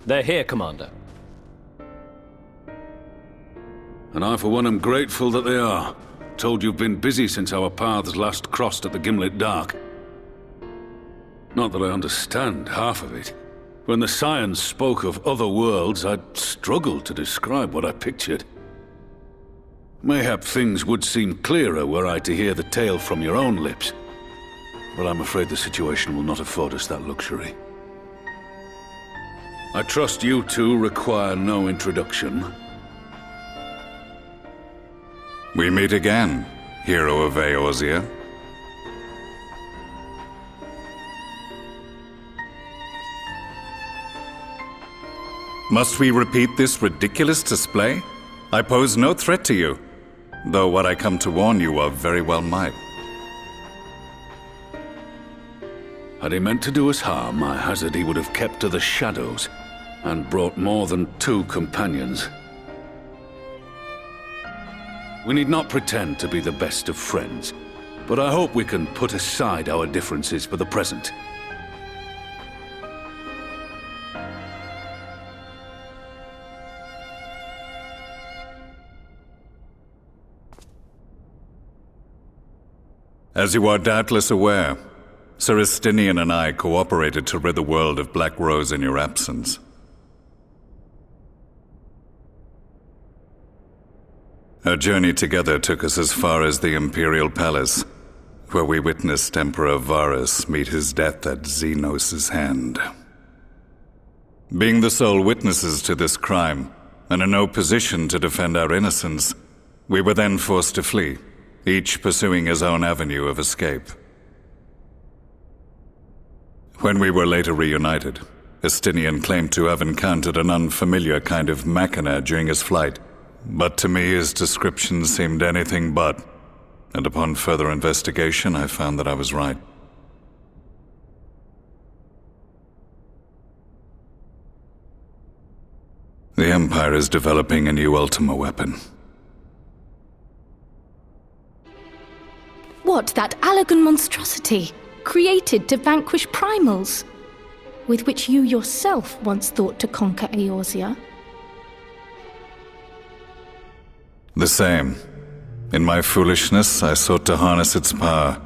They're here, Commander. And I for one am grateful that they are. Told you've been busy since our paths last crossed at the Gimlet Dark. Not that I understand half of it. When the Scions spoke of other worlds, I'd struggled to describe what I pictured. Mayhap things would seem clearer were I to hear the tale from your own lips. But I'm afraid the situation will not afford us that luxury. I trust you two require no introduction. We meet again, hero of Eorzea. Must we repeat this ridiculous display? I pose no threat to you, though what I come to warn you of very well might. Had he meant to do us harm, I hazard he would have kept to the shadows, and brought more than 2 companions. We need not pretend to be the best of friends, but I hope we can put aside our differences for the present. As you are doubtless aware, Sir Estinian and I cooperated to rid the world of Black Rose in your absence. Our journey together took us as far as the Imperial Palace, where we witnessed Emperor Varus meet his death at Xenos' hand. Being the sole witnesses to this crime, and in no position to defend our innocence, we were then forced to flee, each pursuing his own avenue of escape. When we were later reunited, Estinian claimed to have encountered an unfamiliar kind of machina during his flight, but to me his description seemed anything but, and upon further investigation I found that I was right. The Empire is developing a new Ultima weapon. What, that Allagan monstrosity, created to vanquish primals, with which you yourself once thought to conquer Eorzea? The same. In my foolishness, I sought to harness its power,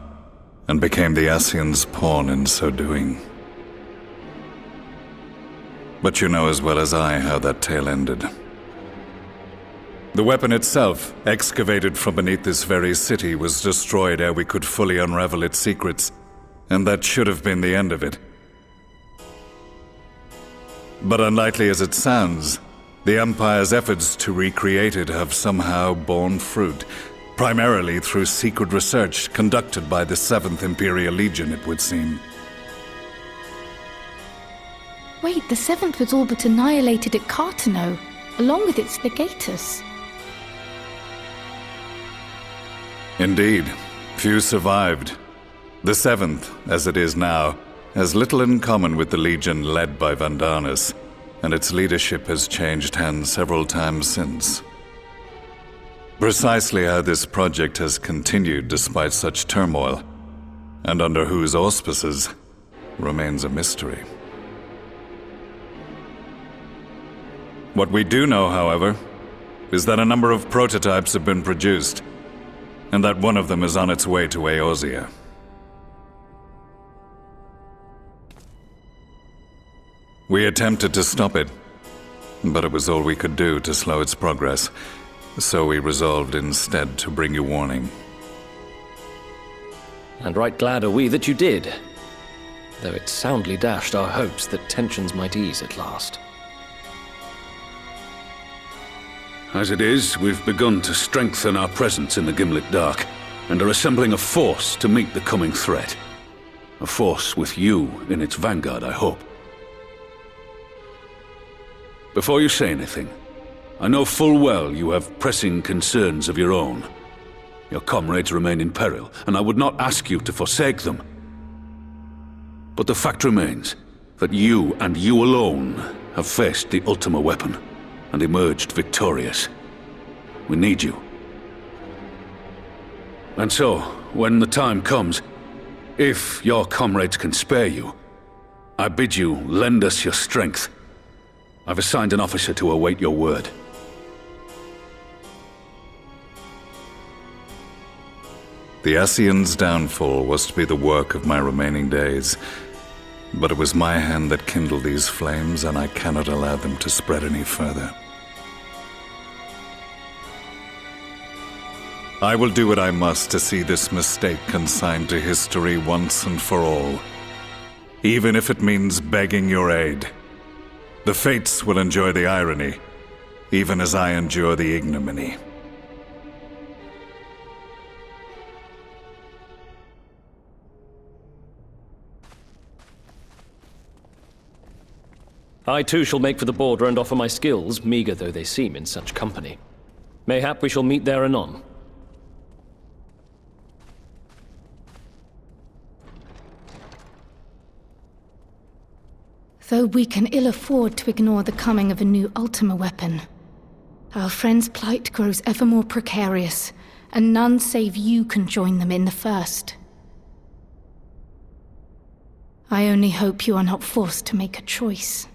and became the Ascian's pawn in so doing. But you know as well as I how that tale ended. The weapon itself, excavated from beneath this very city, was destroyed ere we could fully unravel its secrets, and that should have been the end of it. But unlikely as it sounds, the Empire's efforts to recreate it have somehow borne fruit, primarily through secret research conducted by the 7th Imperial Legion, it would seem. Wait, the 7th was all but annihilated at Cartano, along with its legatus. Indeed, few survived. The 7th, as it is now, has little in common with the Legion led by Vandanus, and its leadership has changed hands several times since. Precisely how this project has continued despite such turmoil, and under whose auspices, remains a mystery. What we do know, however, is that a number of prototypes have been produced, and that one of them is on its way to Eorzea. We attempted to stop it, but it was all we could do to slow its progress, so we resolved instead to bring you warning. And right glad are we that you did, though it soundly dashed our hopes that tensions might ease at last. As it is, we've begun to strengthen our presence in the Gimlet Dark, and are assembling a force to meet the coming threat. A force with you in its vanguard, I hope. Before you say anything, I know full well you have pressing concerns of your own. Your comrades remain in peril, and I would not ask you to forsake them. But the fact remains that you, and you alone, have faced the Ultima weapon, and emerged victorious. We need you. And so, when the time comes, if your comrades can spare you, I bid you lend us your strength. I've assigned an officer to await your word. The Ascian's downfall was to be the work of my remaining days. But it was my hand that kindled these flames, and I cannot allow them to spread any further. I will do what I must to see this mistake consigned to history once and for all. Even if it means begging your aid. The fates will enjoy the irony, even as I endure the ignominy. I too shall make for the border and offer my skills, meager though they seem in such company. Mayhap we shall meet there anon. Though we can ill afford to ignore the coming of a new Ultima weapon, our friends' plight grows ever more precarious, and none save you can join them in the first. I only hope you are not forced to make a choice.